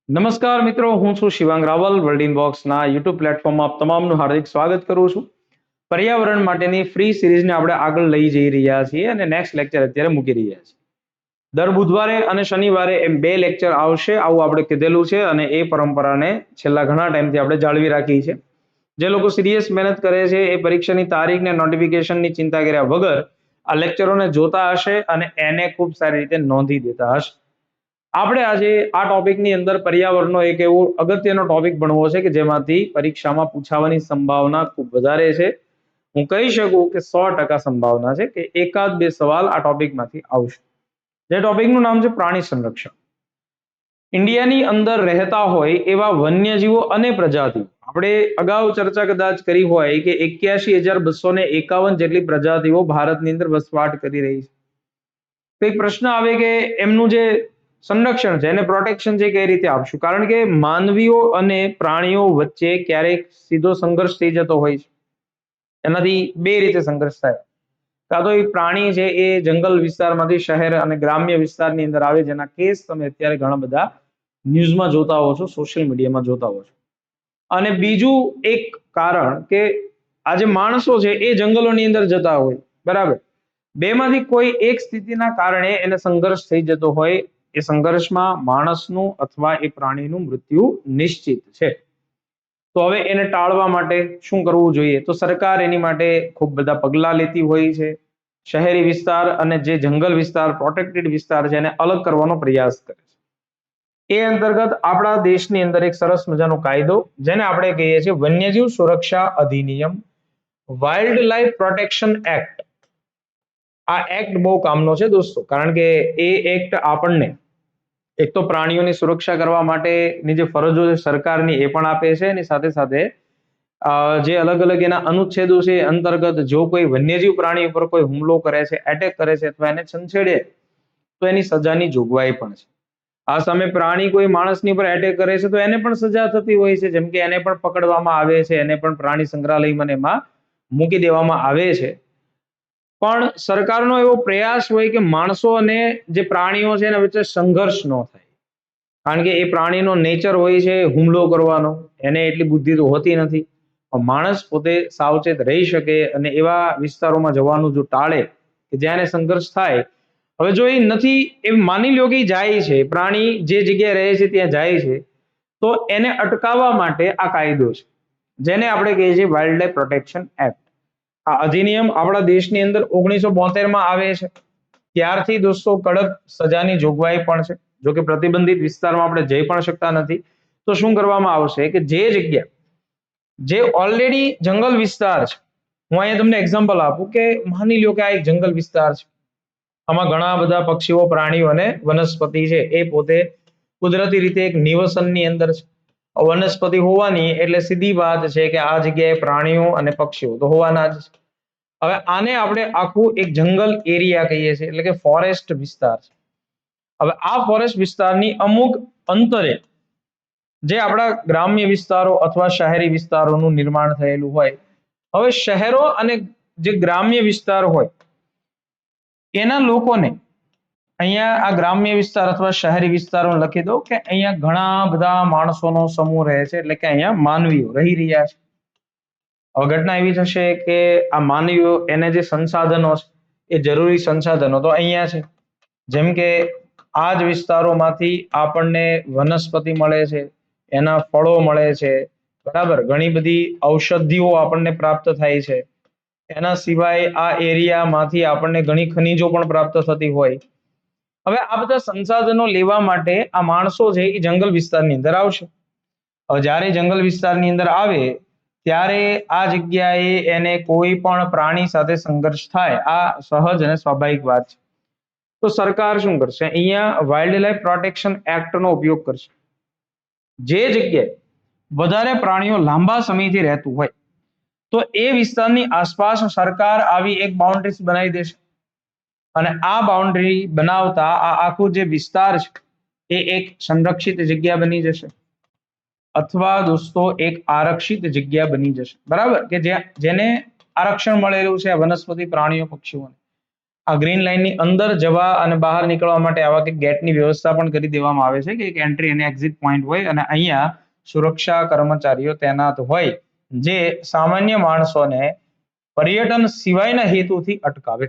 નમસ્કાર મિત્રો, હું છું શિવાંગ રાવલ. વર્લ્ડ ઇનબોક્સના યુટ્યુબ પ્લેટફોર્મમાં આપ તમામનું હાર્દિક સ્વાગત કરું છું. પર્યાવરણ માટેની ફ્રી સિરીઝને આપણે આગળ લઈ જઈ રહ્યા છીએ અને નેક્સ્ટ લેક્ચર અત્યારે મૂકી રહ્યા છીએ. દર બુધવારે અને શનિવારે એમ 2 લેક્ચર આવશે, આવું આપણે કીધેલું છે અને એ પરંપરાને છેલ્લા ઘણા ટાઈમથી આપણે જાળવી રાખી છે. જે લોકો સિરિયસ મહેનત કરે છે એ પરીક્ષાની તારીખ ને નોટિફિકેશનની ચિંતા કર્યા વગર આ લેક્ચરોને જોતા હશે અને એને ખૂબ સારી રીતે નોંધી દેતા હશે. આપણે આજે આ ટોપિકની અંદર પર્યાવરણનો એક એવો અગત્યનો ટોપિક ભણવો છે કે જેમાંથી પરીક્ષામાં પૂછાવાની સંભાવના ખૂબ વધારે છે. હું કહી શકું કે 100% સંભાવના છે કે એકાદ બે સવાલ આ ટોપિકમાંથી આવશે. જે ટોપિકનું નામ છે પ્રાણી સંરક્ષણ. ઇન્ડિયાની અંદર રહેતા હોય એવા વન્યજીવો અને પ્રજાતિઓ, આપણે અગાઉ ચર્ચા કદાચ કરી હોય કે 81,251 જેટલી પ્રજાતિઓ ભારતની અંદર વસવાટ કરી રહી છે. તો એક પ્રશ્ન આવે કે એમનું જે સંરક્ષણ છે એને પ્રોટેક્શન છે કઈ રીતે આપશું? કારણ કે માનવીઓ અને પ્રાણીઓ વચ્ચે ક્યારેક સીધો સંઘર્ષ થઈ જતો હોય છે. એનાથી બે રીતે સંઘર્ષ થાય. કાં તો એ પ્રાણી છે એ જંગલ વિસ્તારમાંથી શહેર અને ગ્રામ્ય વિસ્તારની અંદર આવે, જેના કેસ તમે અત્યારે ઘણા બધા ન્યૂઝમાં જોતા હો છો, સોશિયલ મીડિયામાં જોતા હો છો. અને બીજું એક કારણ કે આ જે માણસો છે એ જંગલોની અંદર જતા હોય, બરાબર, બેમાંથી કોઈ એક સ્થિતિના કારણે એને સંઘર્ષ થઈ જતો હોય, એ સંઘર્ષમાં માણસનું અથવા એ પ્રાણીનું મૃત્યુ નિશ્ચિત છે. તો હવે એને ટાળવા માટે શું કરવું જોઈએ? તો સરકાર એની માટે ખૂબ બધા પગલાં લેતી હોય છે. શહેરી વિસ્તાર અને જે જંગલ વિસ્તાર, પ્રોટેક્ટેડ વિસ્તાર છે એને અલગ કરવાનો પ્રયાસ કરે છે. એ અંતર્ગત આપણા દેશની અંદર એક સરસ મજાનો કાયદો, જેને આપણે કહીએ છીએ વન્યજીવ સુરક્ષા અધિનિયમ, વાઇલ્ડ લાઈફ પ્રોટેક્શન એક્ટ. આ એક્ટ બહુ કામનો છે દોસ્તો, કારણ કે એ એક્ટ આપણને એક તો પ્રાણીઓની સુરક્ષા કરવા માટેની જે ફરજો છે સરકારની એ પણ આપે છે, એની સાથે સાથે જે અલગ અલગ એના અનુચ્છેદો છે એ અંતર્ગત જો કોઈ વન્યજીવ પ્રાણી ઉપર કોઈ હુમલો કરે છે, એટેક કરે છે અથવા એને છંછેડે તો એની સજાની જોગવાઈ પણ છે. આ સામે પ્રાણી કોઈ માણસની ઉપર એટેક કરે છે તો એને પણ સજા થતી હોય છે, જેમ કે એને પણ પકડવામાં આવે છે, એને પણ પ્રાણી સંગ્રહાલયમાં એમાં મૂકી દેવામાં આવે છે. પણ સરકારનો એવો પ્રયાસ હોય કે માણસો અને જે પ્રાણીઓ છે એના વચ્ચે સંઘર્ષ ન થાય. કારણ કે એ પ્રાણીનો નેચર હોય છે હુમલો કરવાનો, એને એટલી બુદ્ધિ તો હોતી નથી. માણસ પોતે સાવચેત રહી શકે અને એવા વિસ્તારોમાં જવાનું જો ટાળે કે જ્યાં સંઘર્ષ થાય. હવે જો એ નથી, એ માની લો કે જાય છે, પ્રાણી જે જગ્યાએ રહે છે ત્યાં જાય છે, તો એને અટકાવવા માટે આ કાયદો છે, જેને આપણે કહીએ છીએ વાઇલ્ડ લાઈફ પ્રોટેક્શન એક્ટ. આ અધિનિયમ આપણા દેશની અંદર 1972 આવે છે. ત્યારથી દોસ્તો કડક સજાની જોગવાઈ પણ છે. જો કે પ્રતિબંધિત વિસ્તારમાં આપણે જઈ પણ શકતા નથી. તો શું કરવામાં આવશે કે જે જગ્યા જે ઓલરેડી જંગલ વિસ્તાર છે, હું અહીંયા તમને એક્ઝામ્પલ આપું કે માની લો કે આ એક જંગલ વિસ્તાર છે, આમાં ઘણા બધા પક્ષીઓ, પ્રાણીઓ અને વનસ્પતિ છે એ પોતે કુદરતી રીતે એક નિવસનની અંદર છે. વનસ્પતિ હોવાની એટલે સીધી વાત છે કે આ જગ્યાએ પ્રાણીઓ અને પક્ષીઓ તો હોવાના જ છે. હવે આને આપણે આખું એક જંગલ એરિયા કહીએ છીએ, એટલે કે ફોરેસ્ટ વિસ્તાર છે. હવે આ ફોરેસ્ટ વિસ્તારની અમુક અંતરે જે આપણા ગ્રામ્ય વિસ્તારો અથવા શહેરી વિસ્તારોનું નિર્માણ થયેલું હોય. હવે શહેરો અને જે ગ્રામ્ય વિસ્તાર હોય એના લોકોને અહીંયા આ ગ્રામ્ય વિસ્તાર અથવા શહેરી વિસ્તારો લખી દો કે અહીંયા ઘણા બધા માણસોનો સમૂહ રહે છે, એટલે કે અહીંયા માનવીઓ રહી રહ્યા છે. હવે ઘટના એવી થશે કે આ માનવીઓ એને જે સંસાધનો છે એ જરૂરી સંસાધનો તો અહીંયા છે, જેમ કે આ જ વિસ્તારોમાંથી આપણને વનસ્પતિ મળે છે, એના ફળો મળે છે, બરાબર, ઘણી બધી ઔષધિઓ આપણને પ્રાપ્ત થાય છે. એના સિવાય આ એરિયામાંથી આપણને ઘણી ખનિજો પણ પ્રાપ્ત થતી હોય. હવે આ બધા સંસાધનો લેવા માટે આ માણસો છે એ જંગલ વિસ્તારની અંદર આવશે. હવે જ્યારે જંગલ વિસ્તારની અંદર આવે ત્યારે આ જગ્યાએ એને કોઈ પણ પ્રાણી સાથે સંઘર્ષ થાય, આ સહજ અને સ્વાભાવિક વાત છે. તો સરકાર શું કરશે? અહીંયા વાઇલ્ડ લાઈફ પ્રોટેક્શન એક્ટનો ઉપયોગ કરશે. જે જગ્યાએ વધારે પ્રાણીઓ લાંબા સમયથી રહેતું હોય તો એ વિસ્તારની આસપાસ સરકાર આવી એક બાઉન્ડ્રીઝ બનાવી દેશે. અને આ બાઉન્ડ્રી બનાવતા આ આખું જે વિસ્તાર છે એ એક સંરક્ષિત જગ્યા બની જશે, અથવા દોસ્તો એક આરક્ષિત જગ્યા બની જશે, બરાબર, કે જેને આરક્ષણ મળેલું છે વનસ્પતિ, પ્રાણીઓ, પક્ષીઓને. આ ગ્રીન લાઇનની અંદર જવા અને બહાર નીકળવા માટે આવા કે ગેટની વ્યવસ્થા પણ કરી દેવામાં આવે છે કે એક એન્ટ્રી અને એક્ઝિટ પોઈન્ટ હોય અને અહીંયા સુરક્ષા કર્મચારીઓ તૈનાત હોય જે સામાન્ય માણસોને પર્યટન સિવાયના હેતુથી અટકાવે.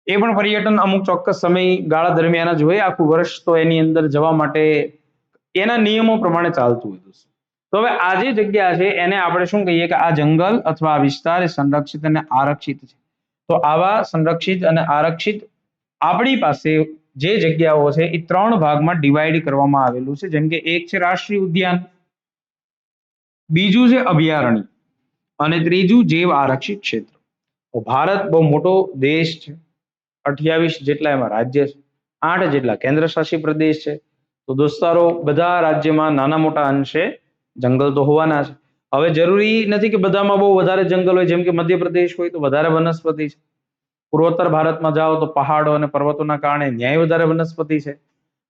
એ પણ પર્યટન અમુક ચોક્કસ સમયગાળા દરમિયાન જ હોય, આખું વર્ષ તો એની અંદર જવા માટે એના નિયમો પ્રમાણે ચાલતું હોય. તો હવે આ જે જગ્યા છે એને આપણે શું કહીએ કે આ જંગલ અથવા આ વિસ્તાર એ સંરક્ષિત અને આરક્ષિત છે. તો આવા સંરક્ષિત અને આરક્ષિત આપણી પાસે જે જગ્યાઓ છે એ 3 ભાગમાં ડિવાઈડ કરવામાં આવેલું છે. જેમ કે એક છે રાષ્ટ્રીય ઉદ્યાન, બીજું છે અભયારણ્ય અને ત્રીજું જૈવ આરક્ષિત ક્ષેત્ર. તો ભારત બહુ મોટો દેશ છે, 28 જેટલા એમાં રાજ્ય છે, 8 જેટલા કેન્દ્ર શાસિત પ્રદેશ છે. તો દોસ્તારો બધા રાજ્યમાં નાના મોટા અંશે જંગલ તો હોવાના છે. હવે જરૂરી નથી કે બધામાં બહુ વધારે જંગલ હોય, જેમ કે મધ્યપ્રદેશ હોય તો વધારે વનસ્પતિ છે, પૂર્વોત્તર ભારતમાં જાઓ તો પહાડો અને પર્વતોના કારણે ન્યાય વધારે વનસ્પતિ છે.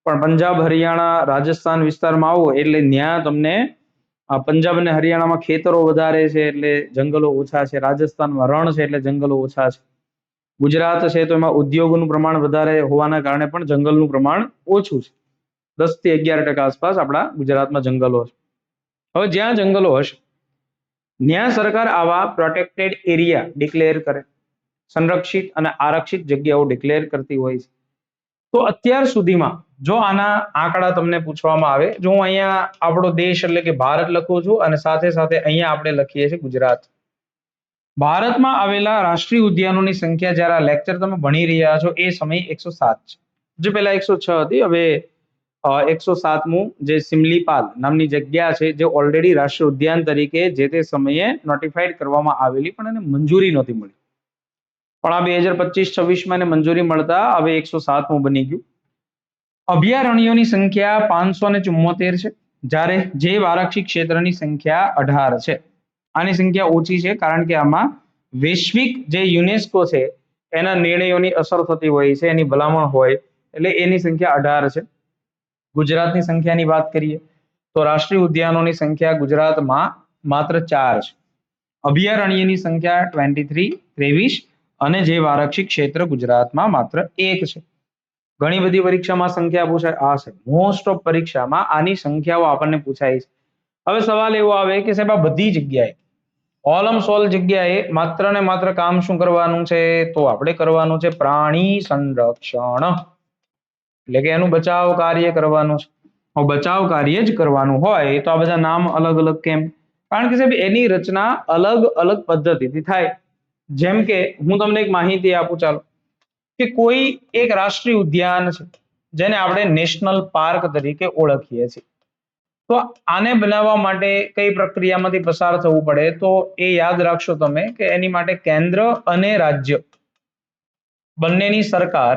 પણ પંજાબ, હરિયાણા, રાજસ્થાન વિસ્તારમાં આવો એટલે ત્યાં તમને પંજાબ અને હરિયાણામાં ખેતરો વધારે છે એટલે જંગલો ઓછા છે, રાજસ્થાનમાં રણ છે એટલે જંગલો ઓછા છે, ગુજરાત છે તો એમાં ઉદ્યોગોનું પ્રમાણ વધારે હોવાના કારણે પણ જંગલનું પ્રમાણ ઓછું છે. 10 થી 11% આસપાસ આપણા ગુજરાતમાં જંગલો છે. હવે જ્યાં જંગલો હશે ત્યાં સરકાર આવા પ્રોટેક્ટેડ એરિયા ડિક્લેર કરે, સંરક્ષિત અને આરક્ષિત જગ્યાઓ ડિક્લેર કરતી હોય છે. તો અત્યાર સુધીમાં જો આના આંકડા તમને પૂછવામાં આવે, જો હું અહીંયા આપણો દેશ એટલે કે ભારત લખું છું અને સાથે સાથે અહીંયા આપણે લખીએ છીએ ગુજરાત. ભારતમાં આવેલા રાષ્ટ્રીય ઉદ્યાનોની સંખ્યા જ્યારે આ લેક્ચર તમે ભણી રહ્યા છો એ સમય 107 છે. જે પહેલા 106 હતી, હવે 107મું જે સિમલીપાલ નામની જગ્યા છે જે ઓલરેડી રાષ્ટ્રીય ઉદ્યાન તરીકે જે તે સમયે નોટિફાઈડ કરવામાં આવેલી પણ એને મંજૂરી નહોતી મળી. પણ આ 2025-26માં એને મંજૂરી મળતા હવે 107મું બની ગયું. અભયારણ્યોની સંખ્યા 574 છે, જ્યારે જૈવ આરક્ષિત ક્ષેત્રની સંખ્યા 18 છે. આની સંખ્યા ઓછી છે કારણ કે આમાં વૈશ્વિક જે યુનેસ્કો છે એના નિર્ણયોની અસર થતી હોય છે, એની ભલામણ હોય એટલે એની સંખ્યા 18 છે. ગુજરાતની સંખ્યાની વાત કરીએ તો રાષ્ટ્રીય ઉદ્યાનોની સંખ્યા ગુજરાતમાં માત્ર 4 છે, અભયારણ્યની સંખ્યા 23 અને જૈવ આરક્ષિત ક્ષેત્ર ગુજરાતમાં માત્ર 1 છે. ઘણી બધી પરીક્ષામાં સંખ્યા પૂછાય, આ છે મોસ્ટ ઓફ પરીક્ષામાં આની સંખ્યાઓ આપણને પૂછાય છે. હવે સવાલ એવો આવે કે સાહેબ આ બધી જગ્યાએ ઓલમ સોલ જગ્યાએ માત્ર ને માત્ર કામ શું કરવાનું છે, તો આપણે કરવાનું છે પ્રાણી સંરક્ષણ, એટલે કે એનું બચાવ કાર્ય કરવાનું છે. બચાવ કાર્ય જ કરવાનું હોય તો આ બધા નામ અલગ અલગ કેમ? કારણ કે સાહેબ એની રચના અલગ અલગ પદ્ધતિથી થાય. જેમ કે હું તમને એક માહિતી આપું, ચાલો કે કોઈ એક રાષ્ટ્રીય ઉદ્યાન છે જેને આપણે નેશનલ પાર્ક તરીકે ઓળખીએ છીએ. તો આને બનાવવા માટે કઈ પ્રક્રિયામાંથી પસાર થવું પડે, તો એ યાદ રાખશો તમે કે એની માટે કેન્દ્ર અને રાજ્ય બંનેની સરકાર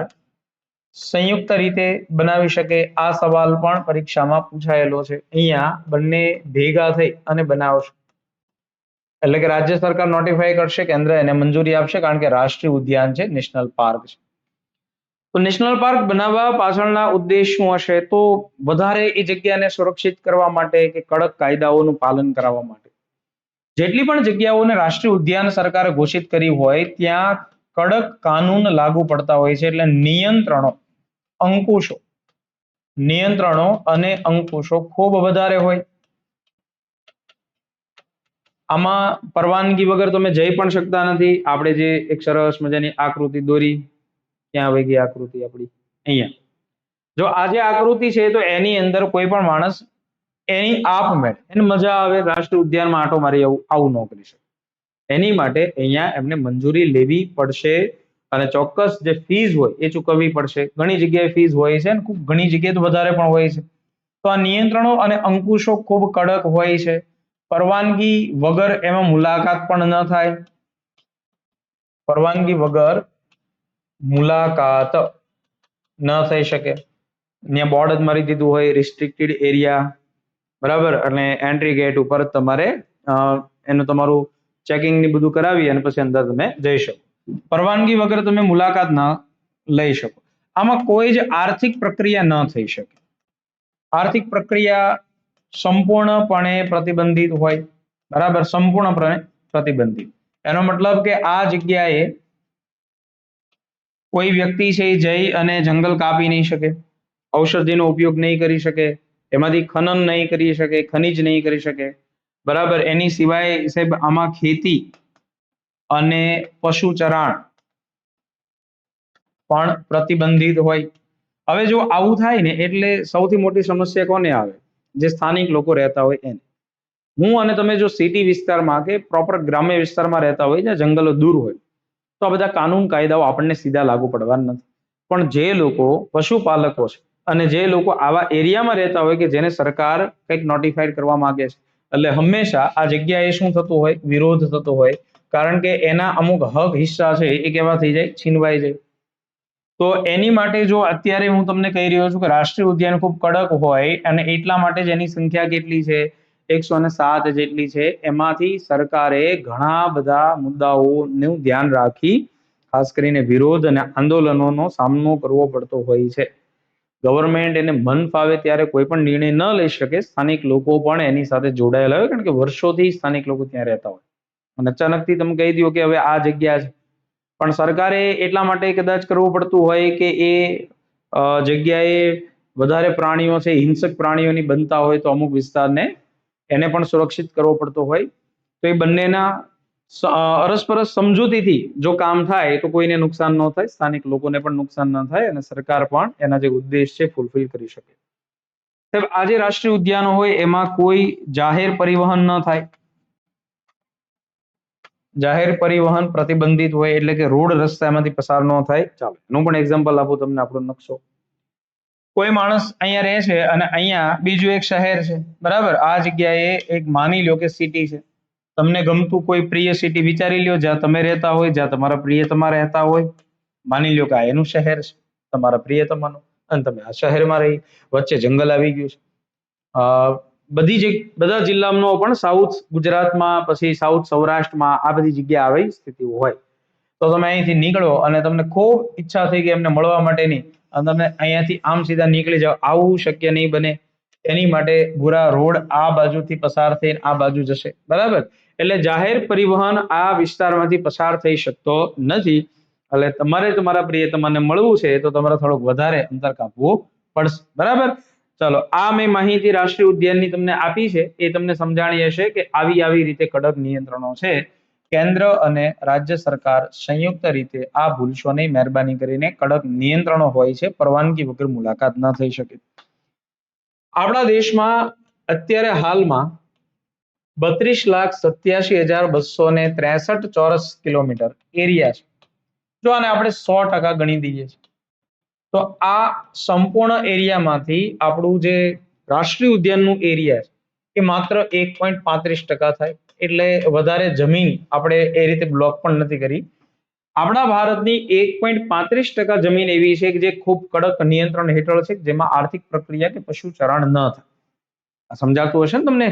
સંયુક્ત રીતે બનાવી શકે. આ સવાલ પણ પરીક્ષામાં પૂછાયેલો છે. અહીંયા બંને ભેગા થઈ અને બનાવશે, એટલે કે રાજ્ય સરકાર નોટિફાઈ કરશે, કેન્દ્ર એને મંજૂરી આપશે કારણ કે રાષ્ટ્રીય ઉદ્યાન છે, નેશનલ પાર્ક છે. તો નેશનલ પાર્ક બનાવવા પાછળના ઉદ્દેશ શું હશે, તો વધારે એ જગ્યાને સુરક્ષિત કરવા માટે કે કડક કાયદાઓનું પાલન કરાવવા માટે. જેટલી પણ જગ્યાઓને રાષ્ટ્રીય ઉદ્યાન સરકારે ઘોષિત કરી હોય ત્યાં કડક કાનૂન લાગુ પડતા હોય છે, એટલે નિયંત્રણો અને અંકુશો ખૂબ વધારે હોય. આમાં પરવાનગી વગર તમે જઈ પણ શકતા નથી. આપણે જે એક સરસ મજાની આકૃતિ દોરી, ક્યાં વહી ગઈ આકૃતિ આપણી, અહીંયા. જો આ જે આકૃતિ છે તો એની અંદર કોઈ પણ માણસ એની આપમેળે એને મજા આવે રાષ્ટ્રીય ઉદ્યાનમાં આંટો મારી આવું ન કરી શકે. એની માટે અહીંયા એમને મંજૂરી લેવી પડશે અને ચોક્કસ જે ફીસ હોય એ ચૂકવવી પડશે. ઘણી જગ્યાએ ફીસ હોય છે અને ખૂબ ઘણી જગ્યાએ તો વધારે પણ હોય છે. તો આ નિયંત્રણો અને અંકુશો ખૂબ કડક હોય છે. પરવાનગી વગર એમાં મુલાકાત પણ ન થાય, પરવાનગી વગર મુલાકાત ન થઈ શકે. ત્યાં બોર્ડ જ મારી દીધું હોય રિસ્ટ્રિક્ટેડ એરિયા, બરાબર, અને એન્ટ્રી ગેટ ઉપર તમારે એનું તમારું ચેકિંગ ને બધું કરાવી અને પછી અંદર તમે જઈ શકો. પરવાનગી વગર તમે મુલાકાત ન લઈ શકો. આમાં કોઈ જ આર્થિક પ્રક્રિયા ન થઈ શકે. આર્થિક પ્રક્રિયા સંપૂર્ણપણે પ્રતિબંધિત હોય, બરાબર, સંપૂર્ણપણે પ્રતિબંધિત. એનો મતલબ કે આ જગ્યાએ કોઈ વ્યક્તિ છે એ જઈ અને જંગલ કાપી નહીં શકે, ઔષધિનો ઉપયોગ નહીં કરી શકે, એમાંથી ખનન નહીં કરી શકે, ખનિજ નહીં કરી શકે, બરાબર. એની સિવાય સાહેબ આમાં ખેતી અને પશુ ચરાણ પણ પ્રતિબંધિત હોય. હવે જો આવું થાય ને એટલે સૌથી મોટી સમસ્યા કોને આવે? જે સ્થાનિક લોકો રહેતા હોય એને. હું અને તમે જો સિટી વિસ્તારમાં કે પ્રોપર ગ્રામ્ય વિસ્તારમાં રહેતા હોય, જ્યાં જંગલો દૂર હોય, તો આ બધા કાનૂન કાયદાઓ આપણને સીધા લાગુ પડવાના નથી. પણ જે લોકો પશુપાલકો છે અને જે લોકો આવા એરિયામાં રહેતા હોય કે જેને સરકાર કંઈક નોટિફાઈડ કરવા માંગે છે, એટલે હંમેશા આ જગ્યાએ શું થતું હોય? વિરોધ થતો હોય. કારણ કે એના અમુક હક હિસ્સા છે એ કેવા થઈ જાય? છીનવાઈ જાય. તો એની માટે જો અત્યારે હું તમને કહી રહ્યો છું કે રાષ્ટ્રીય ઉદ્યાન ખૂબ કડક હોય અને એટલા માટે જ એની સંખ્યા કેટલી છે? 107 જેટલી છે. એમાંથી સરકારે ઘણા બધા મુદ્દાઓનું ધ્યાન રાખી ખાસ કરીને વિરોધ અને આંદોલનોનો સામનો કરવો પડતો હોય છે. ગવર્મેન્ટ એને મન ફાવે ત્યારે કોઈ પણ નિર્ણય ન લઈ શકે. સ્થાનિક લોકો પણ એની સાથે જોડાયેલા હોય, કારણ કે વર્ષોથી સ્થાનિક લોકો ત્યાં રહેતા હોય અને અચાનકથી તમે કહી દો કે હવે આ જગ્યા છે, પણ સરકારે એટલા માટે કદાચ કરવું પડતું હોય કે એ જગ્યાએ વધારે પ્રાણીઓ છે, હિંસક પ્રાણીઓની બનતા હોય તો અમુક વિસ્તારને એને પણ સુરક્ષિત કરવો પડતો હોય. તો એ બંનેના અરસપરસ સમજૂતીથી જો કામ થાય તો કોઈને નુકસાન ન થાય, સ્થાનિક લોકોને પણ નુકસાન ન થાય અને સરકાર પણ એના જે ઉદ્દેશ છે ફૂલફિલ કરી શકે. સાહેબ, આ જે રાષ્ટ્રીય ઉદ્યાનો હોય એમાં કોઈ જાહેર પરિવહન ન થાય. જાહેર પરિવહન પ્રતિબંધિત હોય, એટલે કે રોડ રસ્તા એમાંથી પસાર ન થાય. ચાલો એનું પણ એક્ઝામ્પલ આપું તમને. આપણો નકશો, કોઈ માણસ અહીંયા રહે છે અને અહીંયા બીજું એક શહેર છે, બરાબર. આ જગ્યાએ એક માની લો કે સિટી છે. તમને ગમતું કોઈ પ્રિય સિટી વિચારી લ્યો, જ્યાં તમે રહેતા હોય, જ્યાં તમારા પ્રિયતમા રહેતા હોય. માની લો કે આ એનું શહેર છે, તમારા પ્રિયતમાનું, અને તમે આ શહેરમાં રહી, વચ્ચે જંગલ આવી ગયું છે. બધા જિલ્લાનો પણ સાઉથ ગુજરાતમાં, પછી સાઉથ સૌરાષ્ટ્રમાં આ બધી જગ્યા આવી સ્થિતિઓ હોય. તો તમે અહીંથી નીકળો અને તમને ખૂબ ઈચ્છા થઈ કે એમને મળવા માટેની, અને તમે અહીંયાથી આમ સીધા નીકળી જાઓ, આવું શક્ય નહીં બને. એની માટે ભૂરા રોડ આ બાજુથી પસાર થઈને આ બાજુ જશે, બરાબર. એટલે જાહેર પરિવહન આ વિસ્તારમાંથી પસાર થઈ શકતો નથી. એટલે તમારે તમારા પ્રિયતમાને મળવું છે તો તમારે થોડુંક વધારે અંતર કાપવું પડશે, બરાબર. ચાલો, આ મેં માહિતી રાષ્ટ્રીય ઉદ્યાનની તમને આપી છે. એ તમને સમજાણી હશે કે આવી રીતે કડક નિયંત્રણો છે. કેન્દ્ર અને રાજ્ય સરકાર સંયુક્ત રીતે આ ભૂલશો નહીં, મહેરબાની કરીને કડક નિયંત્રણો હોય છે. પરવાનગી વગર મુલાકાત ન થઈ શકે. આપણા દેશમાં અત્યારે હાલમાં 32,87,263 ચોરસ કિલોમીટર એરિયા છે. જો આને આપણે 100% ગણી દઈએ તો આ સંપૂર્ણ એરિયામાંથી આપણું જે રાષ્ટ્રીય ઉદ્યાનનું એરિયા છે એ માત્ર 1.35% થાય. એટલે વધારે જમીન આપણે એ રીતે બ્લોક પણ નથી કરી. આપણા ભારતની 1.35% જમીન એવી છે કે જે ખૂબ કડક નિયંત્રણ હેઠળ છે, જેમાં આર્થિક પ્રક્રિયા કે પશુ ચરાણ ન થાય. સમજાતું હશે ને તમને?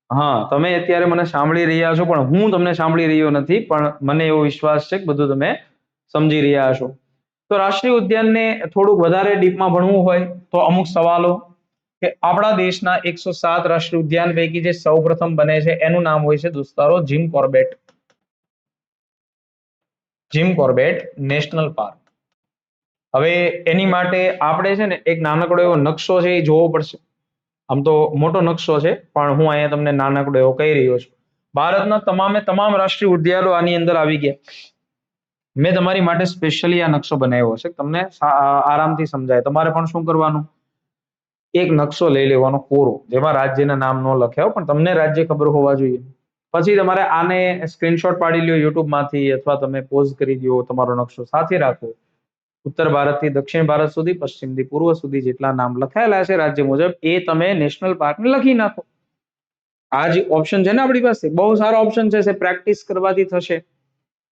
હા, તમે અત્યારે મને સાંભળી રહ્યા છો, પણ હું તમને સાંભળી રહ્યો નથી. પણ મને એવો વિશ્વાસ છે કે બધું તમે સમજી રહ્યા છો. તો રાષ્ટ્રીય ઉદ્યાનને થોડુંક વધારે ડીપમાં ભણવું હોય તો અમુક સવાલો કે આપણા દેશના 107 રાષ્ટ્રીય ઉદ્યાન પૈકી જે સૌપ્રથમ બને છે એનું નામ હોય છે દોસ્તારો Jim Corbett. Jim Corbett national park. હવે એની માટે આપણે છે ને એક નાનકડો એવો નકશો છે એ જોવો પડશે. આમ તો મોટો નકશો છે, પણ હું અહીંયા તમને નાનકડો એવો કહી રહ્યો છું. ભારતના તમામ રાષ્ટ્રીય ઉદ્યાનો આની અંદર આવી ગયા. મેં તમારી માટે સ્પેશિયલી આ નકશો બનાવ્યો છે, તમને આરામથી સમજાય. તમારે પણ શું કરવાનું? એક નકશો લઈ લેવાનો કોરો, જેમાં રાજ્યના નામ ન લખ્યા હોય, પણ તમને રાજ્ય ખબર હોવા જોઈએ. પછી તમારે આને સ્ક્રીનશોટ પાડી લ્યો યુટ્યુબમાંથી, અથવા તમે પોઝ કરી દો, તમારો નકશો સાથે રાખો. ઉત્તર ભારતથી દક્ષિણ ભારત સુધી, પશ્ચિમથી પૂર્વ સુધી જેટલા નામ લખાયેલા છે રાજ્ય મુજબ, એ તમે નેશનલ પાર્કને લખી નાખો. આ જે ઓપ્શન છે ને આપણી પાસે, બહુ સારો ઓપ્શન છે. પ્રેક્ટિસ કરવાથી થશે.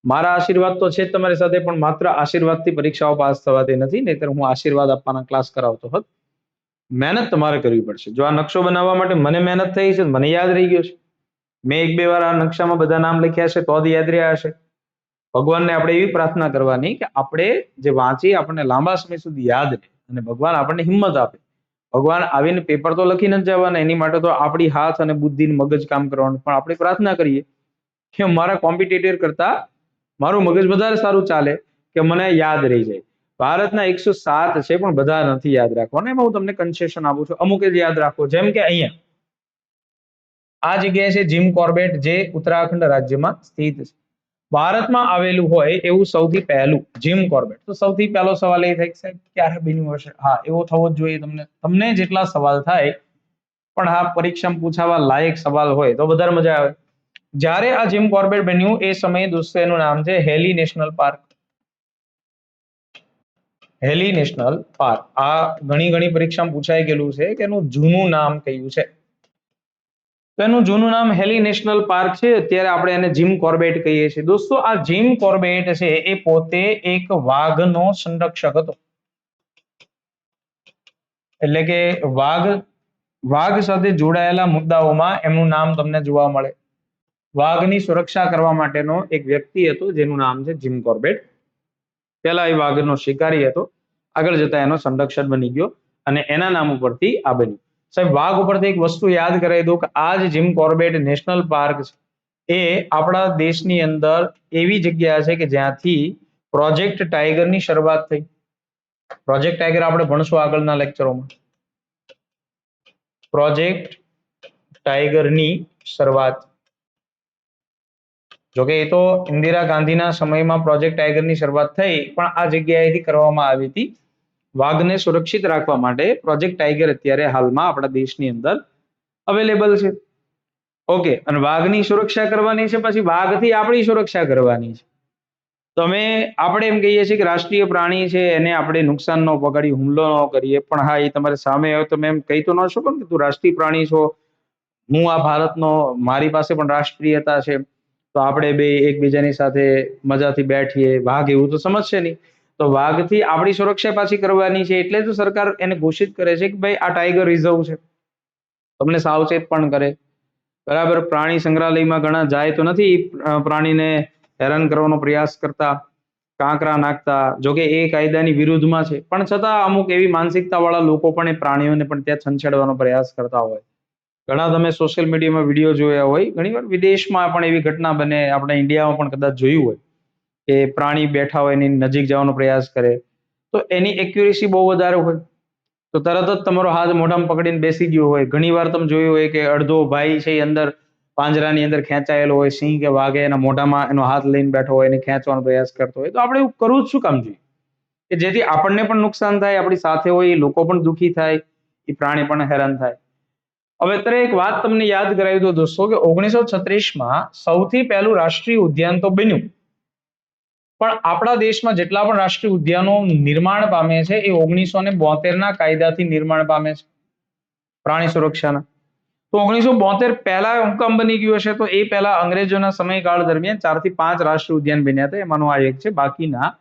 મારા આશીર્વાદ તો છે જ તમારી સાથે, પણ માત્ર આશીર્વાદથી પરીક્ષાઓ પાસ થવાતી નથી. નહીતર હું આશીર્વાદ આપવાના ક્લાસ કરાવતો હોત. મહેનત તમારે કરવી પડશે. જો આ નકશો બનાવવા માટે મને મહેનત થઈ છે, મને યાદ રહી ગયો છે. મેં 1-2 વાર આ નકશામાં બધા નામ લખ્યા છે તો જ યાદ રહ્યા હશે. ભગવાનને આપણે એવી પ્રાર્થના કરવાની કે આપણે જે વાંચીએ આપણને લાંબા સમય સુધી યાદ રહે, અને ભગવાન આપણને હિંમત આપે. ભગવાન આવીને પેપર તો લખી નથી જવાના, એની માટે તો આપણી હાથ અને બુદ્ધિ મગજ કામ કરવાનું. પણ આપણે પ્રાર્થના કરીએ કે મારા કોમ્પિટિટર કરતા મારું મગજ વધારે સારું ચાલે, કે મને યાદ રહી જાય. ભારતના 107 છે પણ બધા નથી યાદ રાખવાના. એમાં હું તમને કન્સેશન આપું છું, અમુક જ યાદ રાખો. જેમ કે અહીંયા આ જગ્યાએ છે જીમ કોર્બેટ, જે ઉત્તરાખંડ રાજ્યમાં સ્થિત છે. ભારતમાં આવેલું હોય એવું સૌથી પહેલું જીમ કોર્બેટ. તો સૌથી પહેલો સવાલ એ થાય કે સાહેબ ક્યારે બન્યું હશે? હા, એવો થવો જ જોઈએ. તમને જેટલા સવાલ થાય, પણ હા પરીક્ષામાં પૂછાવા લાયક સવાલ હોય તો વધારે મજા આવે. જ્યારે આ જીમ કોર્બેટ બન્યું એ સમયે દોસ્તો એનું નામ છે હેલી નેશનલ પાર્ક. હેલી નેશનલ પાર્ક. આ ઘણી પરીક્ષામાં પૂછાઈ ગયેલું છે કે એનું જૂનું નામ કયું છે. તો એનું જૂનું નામ હેલી નેશનલ પાર્ક છે. અત્યારે આપણે એને જીમ કોર્બેટ કહીએ છીએ. દોસ્તો આ જીમ કોર્બેટ છે એ પોતે એક વાઘનો સંરક્ષક હતો. એટલે કે વાઘ સાથે જોડાયેલા મુદ્દાઓમાં એમનું નામ તમને જોવા મળે. વાઘની સુરક્ષા કરવા માટેનો એક વ્યક્તિ હતો જેનું નામ છે જીમ કોર્બેટ. પહેલા એ વાઘનો શિકારી હતો, આગળ જતા એનો સંરક્ષક બની ગયો અને એના નામ ઉપરથી આ બન્યું. સાહેબ વાઘ ઉપરથી એક વસ્તુ યાદ કરાવી દઉં કે આ જે જીમ કોર્બેટ નેશનલ પાર્ક છે એ આપણા દેશની અંદર એવી જગ્યા છે કે જ્યાંથી પ્રોજેક્ટ ટાઈગરની શરૂઆત થઈ. પ્રોજેક્ટ ટાઈગર આપણે ભણશું આગળના લેક્ચરોમાં. પ્રોજેક્ટ ટાઈગરની શરૂઆત, જોકે એ તો ઇન્દિરા ગાંધીના સમયમાં પ્રોજેક્ટ ટાઈગરની શરૂઆત થઈ, પણ આ જગ્યાએથી કરવામાં આવી હતી વાઘને સુરક્ષિત રાખવા માટે. પ્રોજેક્ટ ટાઈગર અત્યારે હાલમાં આપણા દેશની અંદર અવેલેબલ છે. ઓકે, અને વાઘની સુરક્ષા કરવાની છે, પછી વાઘથી આપણી સુરક્ષા કરવાની છે. તો આપણે એમ કહીએ છીએ કે રાષ્ટ્રીય પ્રાણી છે, એને આપણે નુકસાન ન પહોંચાડીએ, હુમલો ન કરીએ. પણ હા, એ તમારે સામે આવે તો એમ કહી તો ન શકો ને કે તું રાષ્ટ્રીય પ્રાણી છો, હું આ ભારતનો, મારી પાસે પણ રાષ્ટ્રીયતા છે, તો આપણે બે એકબીજાની સાથે મજાથી બેઠીએ. વાઘ એવું તો સમજશે નહીં. તો વાઘથી આપણી સુરક્ષા પાછી કરવાની છે, એટલે તો સરકાર એને ઘોષિત કરે છે કે ભાઈ આ ટાઈગર રિઝર્વ છે, તમને સાવચેત પણ કરે. બરાબર. પ્રાણી સંગ્રહાલયમાં ઘણા જાય તો નથી પ્રાણીને હેરાન કરવાનો પ્રયાસ કરતા, કાંકરા નાખતા. જોકે એ કાયદાની વિરુદ્ધમાં છે, પણ છતાં અમુક એવી માનસિકતા વાળા લોકો પણ એ પ્રાણીઓને પણ ત્યાં છંછેડવાનો પ્રયાસ કરતા હોય. ઘણા તમે સોશિયલ મીડિયામાં વિડીયો જોયા હોય, ઘણીવાર વિદેશમાં પણ એવી ઘટના બને, આપણે ઇન્ડિયામાં પણ કદાચ જોયું હોય કે પ્રાણી બેઠા હોય એની નજીક જવાનો પ્રયાસ કરે, તો એની એક્યુરેસી બહુ વધારે હોય, તો તરત જ તમારો હાથ મોઢામાં પકડીને બેસી ગયો હોય. ઘણીવાર તમે જોયું હોય કે અડધો ભાઈ છે એ અંદર પાંજરાની અંદર ખેંચાયેલો હોય, સિંહ કે વાઘે એના મોઢામાં એનો હાથ લઈને બેઠો હોય, એને ખેંચવાનો પ્રયાસ કરતો હોય. તો આપણે એવું કરવું જ શું કામ જોઈએ? કે જેથી આપણને પણ નુકસાન થાય, આપણી સાથે હોય એ લોકો પણ દુઃખી થાય, એ પ્રાણી પણ હેરાન થાય. હવે અત્યારે એક વાત તમને યાદ કરાવી દો દોસ્તો કે 1936માં સૌથી પહેલું રાષ્ટ્રીય ઉદ્યાન તો બન્યું, પણ આપણા દેશમાં જેટલા પણ રાષ્ટ્રીય ઉદ્યાનો નિર્માણ પામે છે એ 1972ના કાયદાથી નિર્માણ પામે છે પ્રાણી સુરક્ષાના. તો 1972 પહેલા હું કામ બની ગયું હશે? તો એ પહેલા અંગ્રેજોના સમયગાળ દરમિયાન 4 થી 5 રાષ્ટ્રીય ઉદ્યાન બન્યા હતા, એમાંનું આ એક છે. બાકીના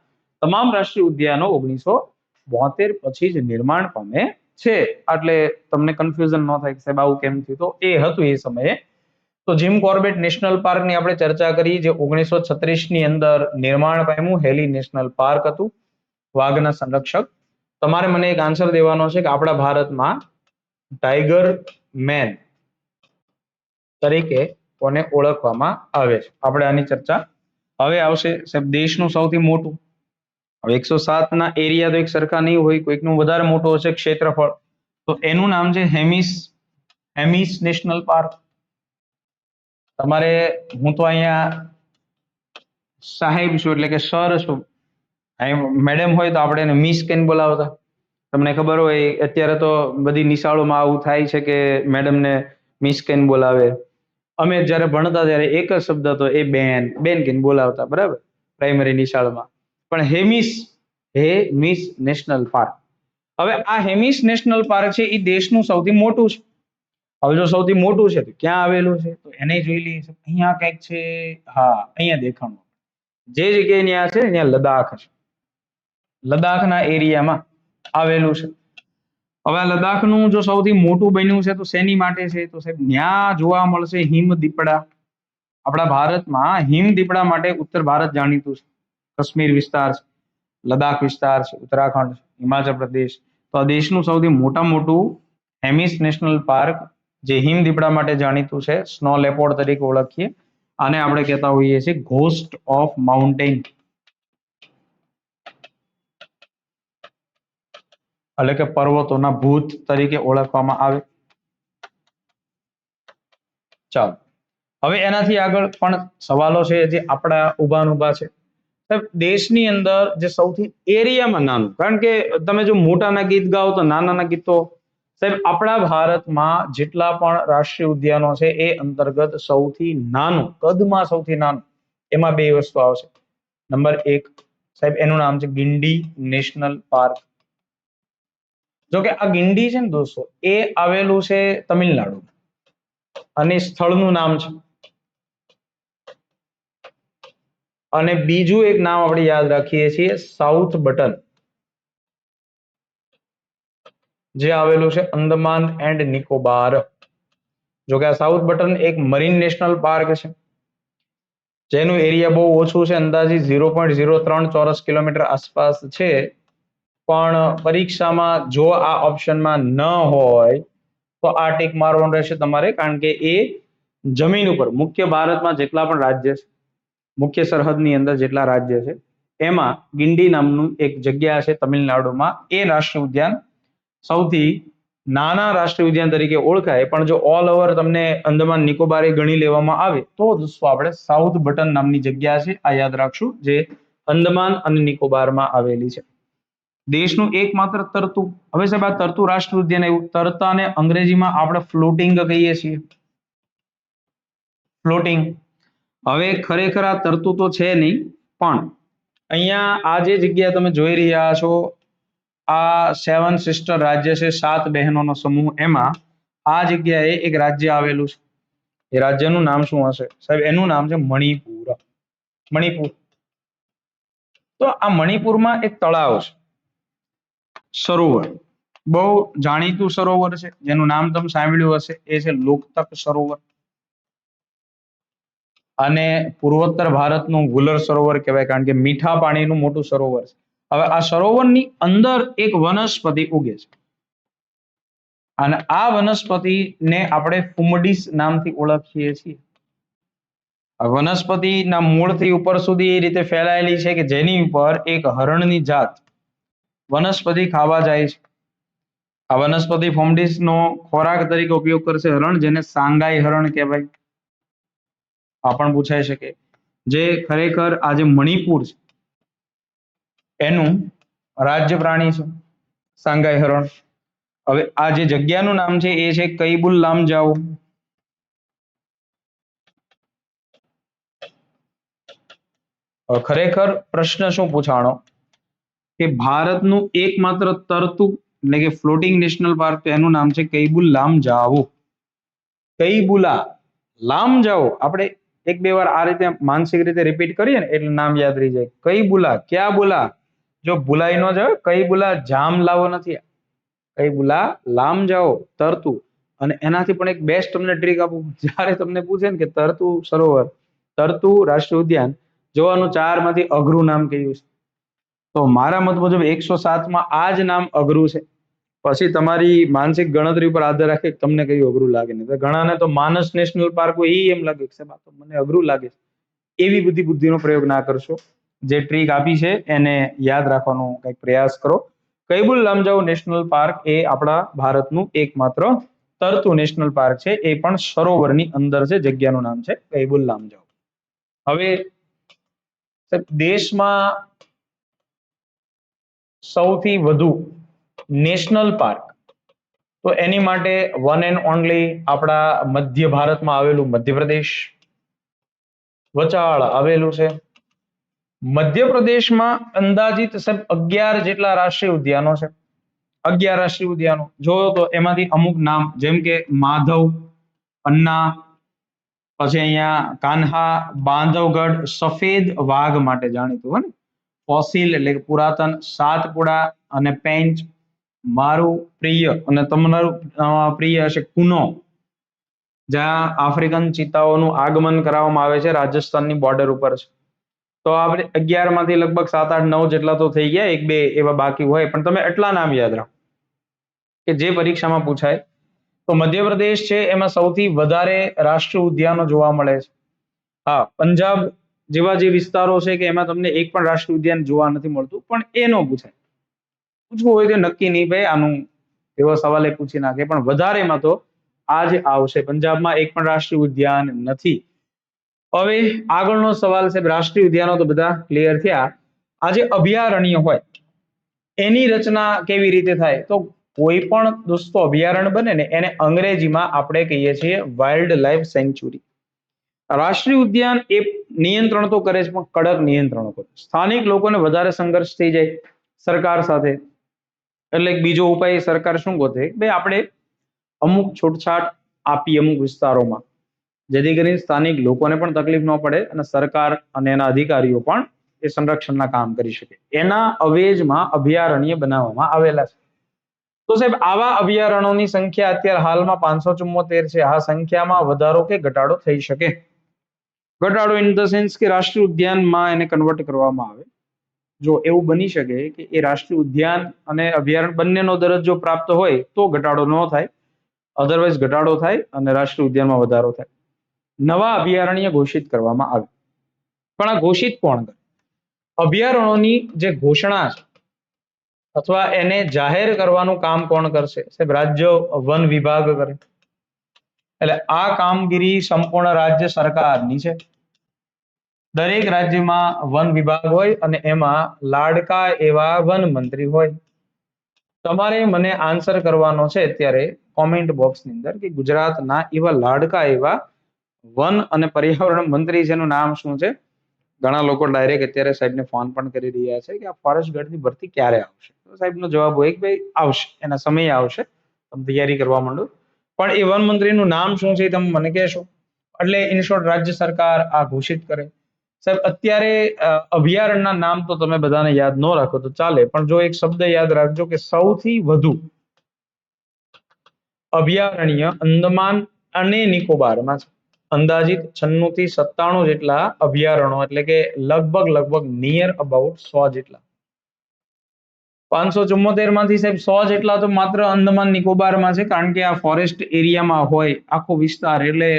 તમામ રાષ્ટ્રીય ઉદ્યાનો 1972 પછી જ નિર્માણ પામે છે. એટલે તમને કન્ફ્યુઝન ન થાય કે સાહેબ આવું કેમ થયું, તો એ હતું એ સમયે. તો જીમ કોર્બેટ નેશનલ પાર્કની આપણે ચર્ચા કરી, જે 1936ની અંદર નિર્માણ પામ્યું. હેલી નેશનલ પાર્ક હતું, વાઘના સંરક્ષક. તમારે મને એક આન્સર દેવાનો છે કે આપણા ભારતમાં ટાઈગર મેન તરીકે કોને ઓળખવામાં આવે છે? આપણે આની ચર્ચા હવે આવશે. સાહેબ દેશનું સૌથી મોટું, હવે 107ના એરિયા તો એક સરખા નહીં હોય, કોઈકનું વધારે મોટું હશે ક્ષેત્રફળ, તો એનું નામ છે હેમિસ નેશનલ પાર્ક. તમારે, હું તો અહીંયા સાહેબ છું એટલે કે સર છું, મેડમ હોય તો આપણે એને મિસ કેન બોલાવતા. તમને ખબર હોય અત્યારે તો બધી નિશાળોમાં આવું થાય છે કે મેડમને મિસ કેન બોલાવે. અમે જ્યારે ભણતા ત્યારે એક જ શબ્દ હતો, એ બેન કેન બોલાવતા, બરાબર, પ્રાઇમરી નિશાળમાં. પણ હેમિસ નેશનલ પાર્ક, હવે આ હેમિસ નેશનલ પાર્ક છે એ દેશનું સૌથી મોટું છે. હવે જો સૌથી મોટું છે તો ક્યાં આવેલું છે? તો એને જોઈ લઈએ. અહીંયા કંઈક છે, હા અહીંયા દેખાણું. જે જગ્યાએ ત્યાં છે ત્યાં લદ્દાખ છે, લદ્દાખના એરિયામાં આવેલું છે. હવે લદ્દાખનું જો સૌથી મોટું બન્યું છે તો શેની માટે છે? તો સાહેબ ત્યાં જોવા મળશે હિમદીપડા. આપણા ભારતમાં હિમદીપડા માટે ઉત્તર ભારત જાણીતું છે. કાશ્મીર વિસ્તાર છે, લદ્દાખ વિસ્તાર છે, ઉત્તરાખંડ છે, હિમાચલ પ્રદેશ. તો આ દેશનું સૌથી મોટું હેમિસ નેશનલ પાર્ક, જે હિમદીપડા માટે જાણીતું છે, સ્નો લેપોર્ડ તરીકે ઓળખીએ. આને આપણે કહેતા હોઈએ છીએ ઘોસ્ટ ઓફ માઉન્ટેન. એટલે કે પર્વતોના ભૂત તરીકે ઓળખવામાં આવે. ચાલો, હવે એનાથી આગળ પણ સવાલો છે જે આપણા ઉભા છે. સાહેબ, દેશની અંદર જે સૌથી એરિયામાં નાનું, કારણ કે તમે જો મોટાના ગીત ગાઓ તો નાનાના ગીતો, સાહેબ આપણા ભારતમાં જેટલા પણ રાષ્ટ્રીય ઉદ્યાનો છે એ અંતર્ગત સૌથી નાનું, કદમાં સૌથી નાનું, એમાં બે વસ્તુ આવશે. નંબર 1, સાહેબ એનું નામ છે ગિંડી નેશનલ પાર્ક. જો કે આ ગિંડી છે ને દોસ્તો, એ આવેલું છે તમિલનાડુ અને સ્થળનું નામ છે. અને બીજું એક નામ આપણે યાદ રાખીએ છીએ, સાઉથ બટન, જે આવેલું છે અંદમાન એન્ડ નિકોબાર. જો કે આ સાઉથ બટન એક મરીન નેશનલ પાર્ક છે, જેનું એરિયા બહુ ઓછું છે, અંદાજિત 0.03 ચોરસ કિલોમીટર આસપાસ છે. પણ પરીક્ષામાં જો આ ઓપ્શનમાં ન હોય તો આ ટીક મારવાનું રહેશે તમારે, કારણ કે એ જમીન ઉપર મુખ્ય ભારતમાં જેટલા પણ રાજ્ય છે, મુખ્ય સરહદની અંદર જેટલા રાજ્ય છે, એમાં ગિંડી નામનું એક જગ્યા છે તમિલનાડુમાં, એ રાષ્ટ્રીય ઉદ્યાન સૌથી નાના રાષ્ટ્રીય ઉદ્યાન તરીકે ઓળખાય. પણ જો ઓલ ઓવર તમને અંદમાન નિકોબાર ગણી લેવામાં આવે તો દોસ્તો આપણે સાઉથ બટન નામની જગ્યા છે, આ યાદ રાખશું, જે અંદમાન અને નિકોબારમાં આવેલી છે. દેશનું એકમાત્ર તરતું, હવે સાહેબ આ તરતું રાષ્ટ્રીય ઉદ્યાન, એવું તરતાને અંગ્રેજીમાં આપણે ફ્લોટિંગ કહીએ છીએ, ફ્લોટિંગ. હવે ખરેખર આ તરતું તો છે નહીં, પણ અહીંયા આ જે જગ્યા તમે જોઈ રહ્યા છો, આ 7 સિસ્ટર રાજ્ય છે, 7 બહેનોનો સમૂહ, એમાં આ જગ્યાએ એક રાજ્ય આવેલું છે. એ રાજ્યનું નામ શું હશે સાહેબ? એનું નામ છે મણિપુર. મણિપુર. તો આ મણિપુરમાં એક તળાવ છે, સરોવર, બહુ જાણીતું સરોવર છે, જેનું નામ તમે સાંભળ્યું હશે, એ છે લોકતક સરોવર. અને પૂર્વોત્તર ભારતનું ગુલર સરોવર કહેવાય, કારણ કે મીઠા પાણીનું મોટું સરોવર છે. હવે આ સરોવરની અંદર એક વનસ્પતિ ઉગે છે, અને આ વનસ્પતિને આપણે ફુમડીસ નામથી ઓળખીએ છીએ. આ વનસ્પતિના મૂળથી ઉપર સુધી એ રીતે ફેલાયેલી છે કે જેની ઉપર એક હરણની જાત વનસ્પતિ ખાવા જાય છે. આ વનસ્પતિ ફુમડીસનો ખોરાક તરીકે ઉપયોગ કરશે હરણ, જેને સાંગાઈ હરણ કહેવાય. આ પણ પૂછાઈ શકે. જે ખરેખર આજે મણિપુર છે એનું રાજ્ય પ્રાણી છે સાંગાઈ હરણ. હવે આ જે જગ્યાનું નામ છે એ છે કૈબુલ લામજાઓ. ખરેખર પ્રશ્ન શું પૂછાણો કે ભારતનું એકમાત્ર તરતું એટલે કે ફ્લોટિંગ નેશનલ પાર્ક, એનું નામ છે કૈબુલ લામજાઓ. કૈબુલા લામજાઓ, આપણે એક બે વાર આ રીતે માનસિક રીતે રિપીટ કરીએ ને એટલે નામ યાદ રહી જાય. કૈબુલા, ક્યાં બોલા, જો ભૂલાઈ ન જાય, કૈબુલા જામ લાવો નથી, કૈબુલા લામજાઓ તરતું. અને એનાથી પણ એક બેસ્ટ તમને ટ્રીક આપું, જ્યારે તમને પૂછે ને કે તરતું સરોવર, તરતું રાષ્ટ્રીય ઉદ્યાન જોવાનું 4 માંથી અઘરું નામ કયું છે, તો મારા મત મુજબ 107માં આ જ નામ અઘરું છે. પછી તમારી માનસિક ગણતરી ઉપર આધાર રાખે તમને કયું અઘરું લાગે. ને ઘણાને તો માનસ નેશનલ પાર્ક હોય એ એમ લાગે કે મને અઘરું લાગે. એવી બધી બુદ્ધિનો પ્રયોગ ના કરશો. જે ટ્રીક આપી છે એને યાદ રાખવાનો કંઈક પ્રયાસ કરો. કૈબુલ લામજાઓ નેશનલ પાર્ક એ આપણા ભારતનું એકમાત્ર તરતું નેશનલ પાર્ક છે, એ પણ સરોવરની અંદર છે. જગ્યાનું નામ છે કૈબુલ લામજાઓ. હવે દેશમાં સૌથી વધુ નેશનલ પાર્ક, તો એની માટે વન એન્ડ ઓનલી આપણા મધ્ય ભારતમાં આવેલું મધ્યપ્રદેશ વચાળ આવેલું છે. મધ્યપ્રદેશમાં અંદાજિત 11 જેટલા રાષ્ટ્રીય ઉદ્યાનો છે. 11 રાષ્ટ્રીય ઉદ્યાનો જો તો એમાંથી અમુક નામ, જેમ કે માધવ, પન્ના, પછી અહીંયા કાન્હા, બાંધવગઢ સફેદ વાઘ માટે જાણીતું હોય ને, ફોસિલ એટલે કે પુરાતન, સાતપુડા અને પેંચ. મારું પ્રિય અને તમારું પ્રિય હશે કુનો, જ્યાં આફ્રિકન ચિત્તાઓનું આગમન કરાવવામાં આવે છે, રાજસ્થાનની બોર્ડર ઉપર છે. તો આપણે 11 માંથી લગભગ 7, 8, 9 જેટલા તો થઈ ગયા, એક બે એવા બાકી હોય, પણ તમે એટલા નામ યાદ રાખો કે જે પરીક્ષામાં પૂછાય. તો મધ્યપ્રદેશ છે એમાં સૌથી વધારે રાષ્ટ્રીય ઉદ્યાનો જોવા મળે છે. હા, પંજાબ જેવા જે વિસ્તારો છે કે એમાં તમને એક પણ રાષ્ટ્રીય ઉદ્યાન જોવા નથી મળતું, પણ એ ન પૂછાય. પૂછવું હોય તો નક્કી નહીં ભાઈ આનું એવો સવાલ એ પૂછી નાખે, પણ વધારેમાં તો આ જ આવશે. પંજાબમાં એક પણ રાષ્ટ્રીય ઉદ્યાન નથી. હવે આગળનો સવાલ છે, રાષ્ટ્રીય ઉદ્યાનો તો બધા ક્લિયર થયા. આ જે અભયારણ્ય હોય એની રચના કેવી રીતે થાય? તો કોઈ પણ દોસ્તો અભયારણ્ય બને ને એને અંગ્રેજીમાં આપણે કહીએ છીએ વાઇલ્ડ લાઈફ સેન્ચ્યુરી. રાષ્ટ્રીય ઉદ્યાન એ નિયંત્રણ તો કરે છે, પણ કડક નિયંત્રણો કરે. સ્થાનિક લોકોને વધારે સંઘર્ષ થઈ જાય સરકાર સાથે, એટલે એક બીજો ઉપાય સરકાર શું ગોતે, ભાઈ આપણે અમુક છૂટછાટ આપી અમુક વિસ્તારોમાં, જેથી કરીને સ્થાનિક લોકોને પણ તકલીફ ન પડે અને સરકાર અને એના અધિકારીઓ પણ એ સંરક્ષણના કામ કરી શકે. એના અવેજમાં અભયારણ્ય બનાવવામાં આવેલા છે. તો સાહેબ આવા અભયારણ્યોની સંખ્યા અત્યારે હાલમાં 574 છે. આ સંખ્યામાં વધારો કે ઘટાડો થઈ શકે? ઘટાડો ઇન ધ સેન્સ કે રાષ્ટ્રીય ઉદ્યાનમાં એને કન્વર્ટ કરવામાં આવે. જો એવું બની શકે કે એ રાષ્ટ્રીય ઉદ્યાન અને અભયારણ્ય બંનેનો દરજ્જો પ્રાપ્ત હોય તો ઘટાડો ન થાય, અધરવાઇઝ ઘટાડો થાય અને રાષ્ટ્રીય ઉદ્યાનમાં વધારો થાય. નવા અભયારણ્ય ઘોષિત કરવામાં આવે, પણ આ ઘોષિત કોણ કરે? અભયારણ્યોની જે ઘોષણા છે અથવા એને જાહેર કરવાનું કામ કોણ કરશે? સાહેબ રાજ્ય વન વિભાગ કરે. એટલે આ કામગીરી સંપૂર્ણ રાજ્ય સરકારની છે. દરેક રાજ્યમાં વન વિભાગ હોય અને એમાં લાડકા એવા વન મંત્રી હોય. તમારે મને આન્સર કરવાનો છે અત્યારે કોમેન્ટ બોક્સની અંદર કે ગુજરાતના એવા લાડકા એવા વન અને પર્યાવરણ મંત્રી જેનું નામ શું છે? ઘણા લોકો ડાયરેક્ટ અત્યારે સાહેબને ફોન પણ કરી રહ્યા છે કે આ ફોરેસ્ટ ગાર્ડની ભરતી ક્યારે આવશે? તો સાહેબનો જવાબ હોય કે ભાઈ આવશે, એના સમય આવશે, તમે તૈયારી કરવા માંડો. પણ એ વન મંત્રીનું નામ શું છે તમે મને કહેશો? એટલે ઇન શોર્ટ રાજ્ય સરકાર આ ઘોષિત કરે. સાહેબ અત્યારે અભયારણ્યના નામ તો તમે બધાને યાદ ન રાખો તો ચાલે, પણ જો એક શબ્દ યાદ રાખજો કે સૌથી વધુ અભયારણ્ય અંદમાન અને નિકોબારમાં છે. અંદાજિત 96 થી 97 જેટલા અભયારણ્યો, એટલે કે લગભગ નિયર અબાઉટ 100 જેટલા. 574 માંથી સાહેબ 100 જેટલા તો માત્ર અંદમાન નિકોબારમાં છે, કારણ કે આ ફોરેસ્ટ એરિયામાં હોય આખો વિસ્તાર, એટલે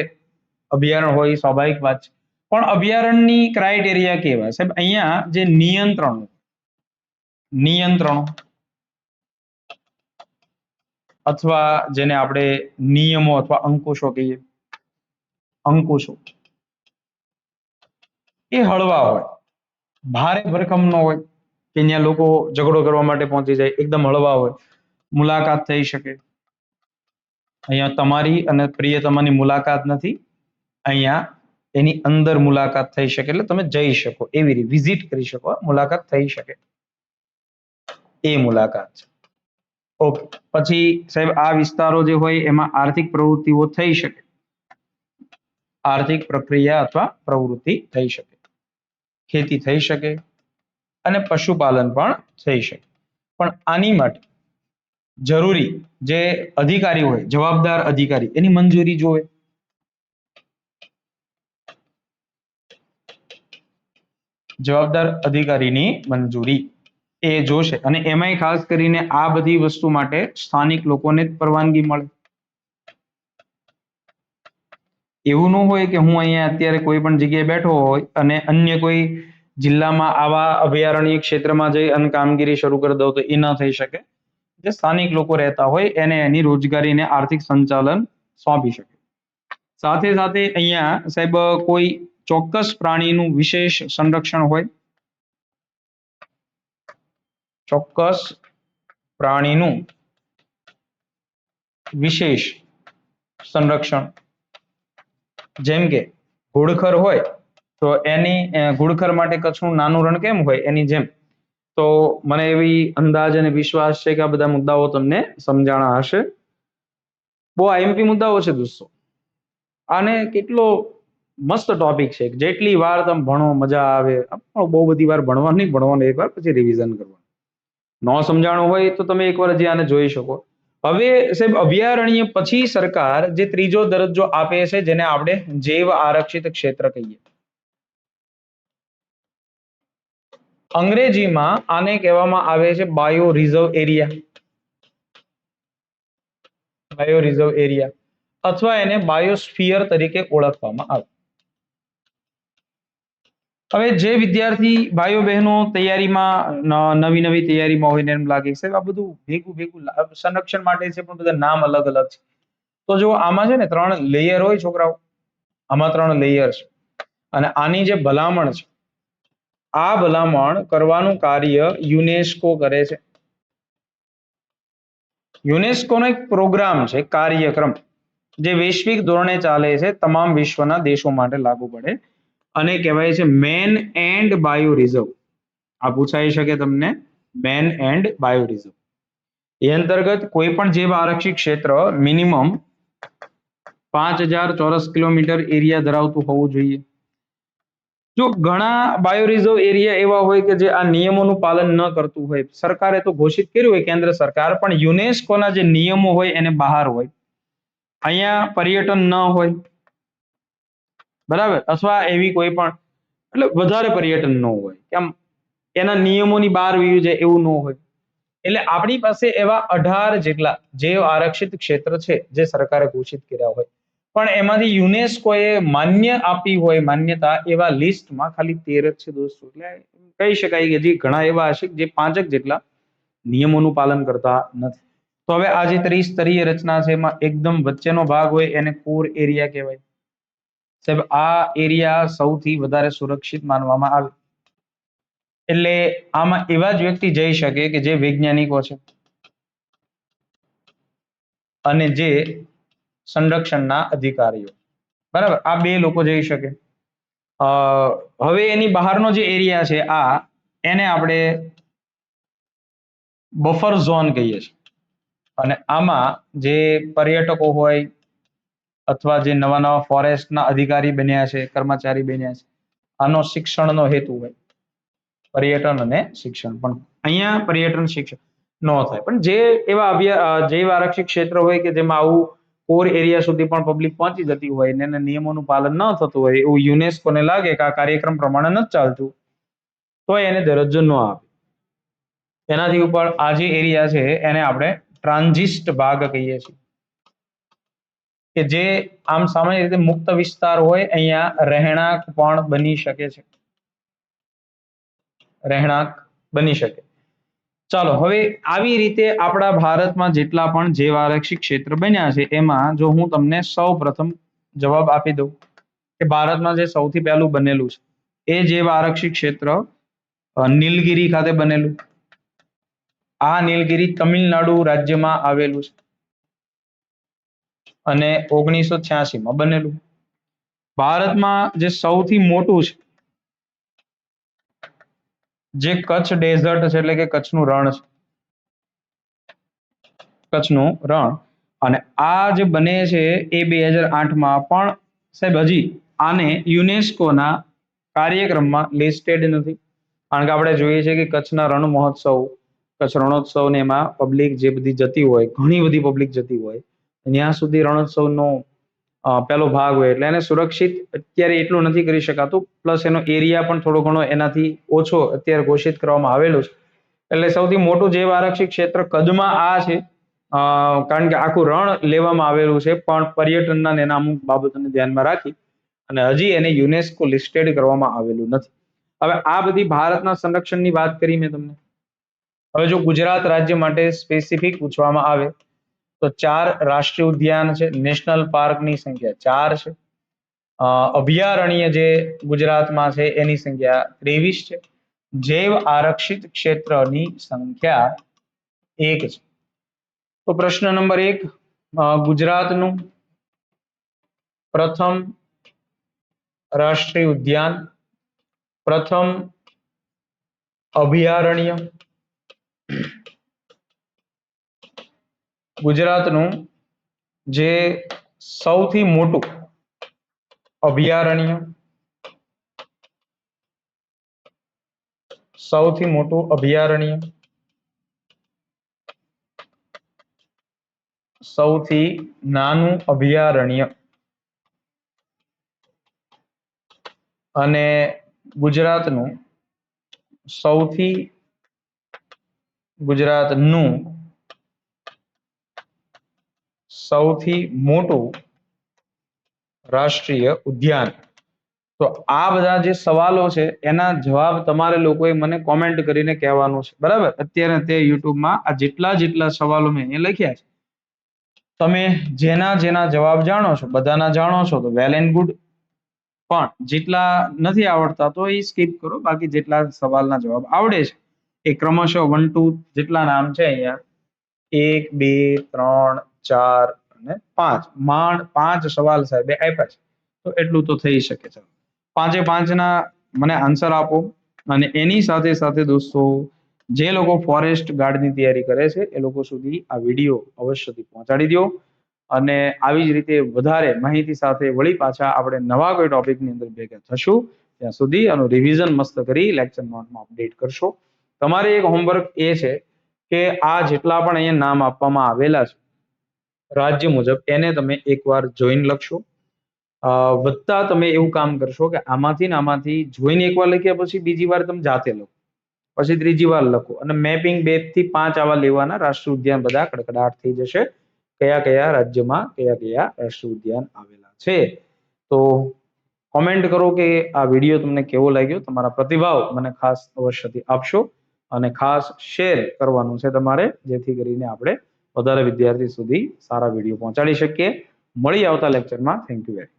અભયારણ્ય હોય સ્વાભાવિક વાત છે. પણ અભયારણ્યની ક્રાઇટેરિયા કેવા? સાહેબ અહીંયા જે નિયંત્રણો અથવા જેને આપણે નિયમો અથવા અંકુશો કહીએ, અંકુશો એ હળવા હોય, ભારે ભરકમ ન હોય કે અહીંયા લોકો ઝઘડો કરવા માટે પહોંચી જાય. એકદમ હળવા હોય, મુલાકાત થઈ શકે. અહીંયા તમારી અને પ્રિયતમાની મુલાકાત નથી, અહીંયા એની અંદર મુલાકાત થઈ શકે, એટલે તમે જઈ શકો, એવી રીતે વિઝિટ કરી શકો, મુલાકાત થઈ શકે, એ મુલાકાત છે. ઓકે, પછી સાહેબ આ વિસ્તારો જે હોય એમાં આર્થિક પ્રવૃત્તિઓ થઈ શકે, આર્થિક પ્રક્રિયા અથવા પ્રવૃત્તિ થઈ શકે, ખેતી થઈ શકે અને પશુપાલન પણ થઈ શકે. પણ આની માટે જરૂરી જે અધિકારી હોય, જવાબદાર અધિકારી, એની મંજૂરી જોવે. જવાબદાર અધિકારીની મંજૂરી એ જોશે, અને એમાંય ખાસ કરીને આ બધી વસ્તુ માટે સ્થાનિક લોકોને જ પરવાનગી મળે. એવું ન હોય કે હું અહીંયા અત્યારે કોઈ પણ જગ્યાએ બેઠો હોય અને અન્ય કોઈ જિલ્લામાં આવા અભયારણ્ય ક્ષેત્રમાં જઈ અને કામગીરી શરૂ કરી દઉં, તો એ ન થઈ શકે. જે સ્થાનિક લોકો રહેતા હોય એને એની રોજગારીને આર્થિક સંચાલન સોંપી શકે. સાથે સાથે અહીંયા સાહેબ કોઈ ચોક્કસ પ્રાણીનું વિશેષ સંરક્ષણ હોય, ચોક્કસ પ્રાણીનું વિશેષ સંરક્ષણ, જેમ કે ઘોડખર હોય તો એની ઘોડખર માટે કચ્છનું નાનું રણ કેમ હોય એની જેમ. તો મને એવી અંદાજ અને વિશ્વાસ છે કે આ બધા મુદ્દાઓ તમને સમજાણા હશે. બહુ આઈએમપી મુદ્દાઓ છે દોસ્તો, આને કેટલો મસ્ત ટોપિક છે. જેટલી વાર તમે ભણો મજા આવે, બહુ બધી વાર ભણવાનું નહીં, ભણવાનું એકવાર પછી રિવિઝન કરવાનું. ન સમજાણું હોય તો તમે એકવાર હજી આને જોઈ શકો. હવે સાહેબ અભયારણ્ય પછી સરકાર જે ત્રીજો દરજ્જો આપે છે, જેને આપણે જૈવ આરક્ષિત ક્ષેત્ર કહીએ. અંગ્રેજીમાં આને કહેવામાં આવે છે bio reserve area, bio reserve area, અથવા એને બાયોસ્ફિયર તરીકે ઓળખવામાં આવે. હવે જે વિદ્યાર્થી ભાઈઓ બહેનો તૈયારીમાં નવી નવી તૈયારીમાં હોય ને એમ લાગે છે આ બધું ભેગું ભેગું સંરક્ષણ માટે છે પણ બધા નામ અલગ અલગ છે. તો જો આમાં છે ને 3 લેયર હોય છોકરાઓ, આમાં 3 લેયર છે અને આની જે ભલામણ છે આ ભલામણ કરવાનું કાર્ય યુનેસ્કો કરે છે. યુનેસ્કોનો એક પ્રોગ્રામ છે, કાર્યક્રમ, જે વૈશ્વિક ધોરણે ચાલે છે, તમામ વિશ્વના દેશો માટે લાગુ પડે અને કહેવાય છે મેન એન્ડ બાયો રિઝર્વ. આ પૂછાઈ શકે તમને, મેન એન્ડ બાયો રિઝર્વ. એ અંતર્ગત કોઈ પણ જૈવ આરક્ષિત ક્ષેત્ર મિનિમમ 5000 ચોરસ કિલોમીટર એરિયા ધરાવતું હોવું જોઈએ. જો ઘણા બાયો રિઝર્વ એરિયા એવા હોય કે જે આ નિયમોનું પાલન ન કરતું હોય, સરકારે તો ઘોષિત કર્યું હોય કેન્દ્ર સરકાર, પણ યુનેસ્કોના જે નિયમો હોય એને બહાર હોય, અહીંયા પર્યટન ન હોય, બરાબર, અથવા એવી કોઈ પણ એટલે વધારે પર્યટન ન હોય, કેમ એના નિયમોની બહાર વયું જાય એવું ન હોય. એટલે આપણી પાસે એવા 18 જેટલા જૈવ આરક્ષિત ક્ષેત્ર છે જે સરકારે ઘોષિત કર્યા હોય, પણ એમાંથી યુનેસ્કોએ માન્ય આપી હોય માન્યતા એવા લિસ્ટમાં ખાલી 13 જ છે દોસ્તો. એટલે કહી શકાય કે જે ઘણા એવા હશે જે 5 જેટલા નિયમોનું પાલન કરતા નથી. તો હવે આ જે ત્રિસ્તરીય રચના છે એમાં એકદમ વચ્ચેનો ભાગ હોય એને કોર એરિયા કહેવાય. સાહેબ આ એરિયા સૌથી વધારે સુરક્ષિત માનવામાં આવે. એટલે આમાં એવા જ વ્યક્તિ જઈ શકે કે જે વૈજ્ઞાનિકો છે અને જે સંરક્ષણના અધિકારીઓ, બરાબર, આ 2 લોકો જઈ શકે. હવે એની બહારનો જે એરિયા છે આ એને આપણે બફર ઝોન કહીએ છીએ. અને આમાં જે પર્યટકો હોય અથવા જે નવા નવા ફોરેસ્ટના અધિકારી બન્યા છે, કર્મચારી બન્યા છે, આનો શિક્ષણનો હેતુ હોય પર્યટન અને શિક્ષણ. પણ અહીંયા પર્યટન શિક્ષણ ન થાય. પણ જે એવા જૈવ આરક્ષિત ક્ષેત્ર હોય કે જેમાં આવું કોર એરિયા સુધી પણ પબ્લિક પહોંચી જતી હોય ને એના નિયમોનું પાલન ન થતું હોય, એવું યુનેસ્કોને લાગે કે આ કાર્યક્રમ પ્રમાણે નથી ચાલતું, તો એને દરજ્જો ન આપે. એનાથી ઉપર આ જે એરિયા છે એને આપણે ટ્રાન્ઝિસ્ટ ભાગ કહીએ છીએ, કે જે આમ સામાન્ય રીતે મુક્ત વિસ્તાર હોય, અહીંયા રહેણાંક પણ બની શકે છે, રહેણાંક બની શકે. ચાલો હવે આવી રીતે આપણા ભારતમાં જેટલા પણ જૈવ આરક્ષિત ક્ષેત્ર બન્યા છે એમાં જો હું તમને સૌ પ્રથમ જવાબ આપી દઉં કે ભારતમાં જે સૌથી પહેલું બનેલું છે એ જૈવ આરક્ષિત ક્ષેત્ર નીલગિરી ખાતે બનેલું. આ નીલગિરી તમિલનાડુ રાજ્યમાં આવેલું છે અને 1986માં બનેલું. ભારતમાં જે સૌથી મોટું છે જે કચ્છ ડેઝર્ટ છે, એટલે કે કચ્છનું રણ છે, કચ્છનું રણ, અને આ જે બને છે એ 2008માં પણ સાહેબ હજી આને યુનેસ્કોના કાર્યક્રમમાં લિસ્ટેડ નથી. કારણ કે આપણે જોઈએ છીએ કે કચ્છના રણ મહોત્સવ, કચ્છ રણોત્સવ ને એમાં પબ્લિક જે બધી જતી હોય, ઘણી બધી પબ્લિક જતી હોય, ત્યાં સુધી રણોત્સવનો પહેલો ભાગ હોય એટલે એને સુરક્ષિત અત્યારે એટલું નથી કરી શકાતું. પ્લસ એનો એરિયા પણ થોડો ઘણો એનાથી ઓછો અત્યારે ઘોષિત કરવામાં આવેલો છે. એટલે સૌથી મોટું જૈવ આરક્ષિત ક્ષેત્ર કદમાં આ છે, કારણ કે આખું રણ લેવામાં આવેલું છે, પણ પર્યટનના એના અમુક બાબતોને ધ્યાનમાં રાખી અને હજી એને યુનેસ્કો લિસ્ટેડ કરવામાં આવેલું નથી. હવે આ બધી ભારતના સંરક્ષણની વાત કરી મેં તમને. હવે જો ગુજરાત રાજ્ય માટે સ્પેસિફિક પૂછવામાં આવે તો 4 રાષ્ટ્રીય ઉદ્યાન છે, નેશનલ પાર્કની સંખ્યા 4 છે, અભયારણ્ય જે ગુજરાતમાં છે એની સંખ્યા 23 છે, જૈવ આરક્ષિત ક્ષેત્રની સંખ્યા 1 છે. તો પ્રશ્ન નંબર 1, ગુજરાતનું પ્રથમ રાષ્ટ્રીય ઉદ્યાન, પ્રથમ અભયારણ્ય, ગુજરાતનું જે સૌથી મોટું અભયારણ્ય, સૌથી મોટું અભયારણ્ય, સૌથી નાનું અભયારણ્ય, અને ગુજરાતનું સૌથી મોટું રાષ્ટ્રીય ઉદ્યાન. તો આ બધા જે સવાલો છે એના જવાબ તમારે લોકોએ મને કોમેન્ટ કરીને કહેવાનું છે, બરાબર? અત્યારે તે યુટ્યુબમાં આ જેટલા સવાલો મેં અહીંયા લખ્યા છે, તમે જેના જેના જવાબ જાણો છો, બધાના જાણો છો તો વેલ એન્ડ ગુડ. પણ જેટલા નથી આવડતા તો એ સ્કીપ કરો. બાકી જેટલા સવાલના જવાબ આવડે છે એ ક્રમશઃ 1 2 જેટલા નામ છે અહીંયા 1 2 3 4 અને 5 માંડ 5 સવાલ સાહેબે આપ્યા છે, તો એટલું તો થઈ શકે છે. પાંચે પાંચના મને આન્સર આપો. અને એની સાથે સાથે દોસ્તો, જે લોકો ફોરેસ્ટ ગાર્ડની તૈયારી કરે છે એ લોકો સુધી આ વિડીયો અવશ્યથી પહોંચાડી દો. અને આવી જ રીતે વધારે માહિતી સાથે વળી પાછા આપણે નવા કોઈ ટોપિકની અંદર ભેગા થશું. ત્યાં સુધી આનું રિવિઝન મસ્ત કરી લેક્ચર નોટમાં અપડેટ કરશો. તમારે એક હોમવર્ક એ છે કે આ જેટલા પણ અહીંયા નામ આપવામાં આવેલા છે રાજ્ય મુજબ, એને તમે એકવાર જોઈન લખશો. વધતા તમે એવું કામ કરશો કે આમાંથી જોઈને એકવાર લખ્યા પછી બીજી વાર તમે જાતે લખો, પછી ત્રીજી વાર લખો, અને મેપિંગ 2 થી 5 આવા લેવાના. રાષ્ટ્રીય ઉદ્યાન બધા કડકડાટ થઈ જશે. કયા કયા રાજ્યમાં કયા કયા રાષ્ટ્રીય ઉદ્યાન આવેલા છે. તો કોમેન્ટ કરો કે આ વિડીયો તમને કેવો લાગ્યો. તમારા પ્રતિભાવ મને ખાસ અવશ્યથી આપશો અને ખાસ શેર કરવાનું છે તમારે, જેથી કરીને આપણે વધારે વિદ્યાર્થી સુધી સારા વિડીયો પહોંચાડી શકીએ. મળી આવતા લેક્ચરમાં. Thank you very much.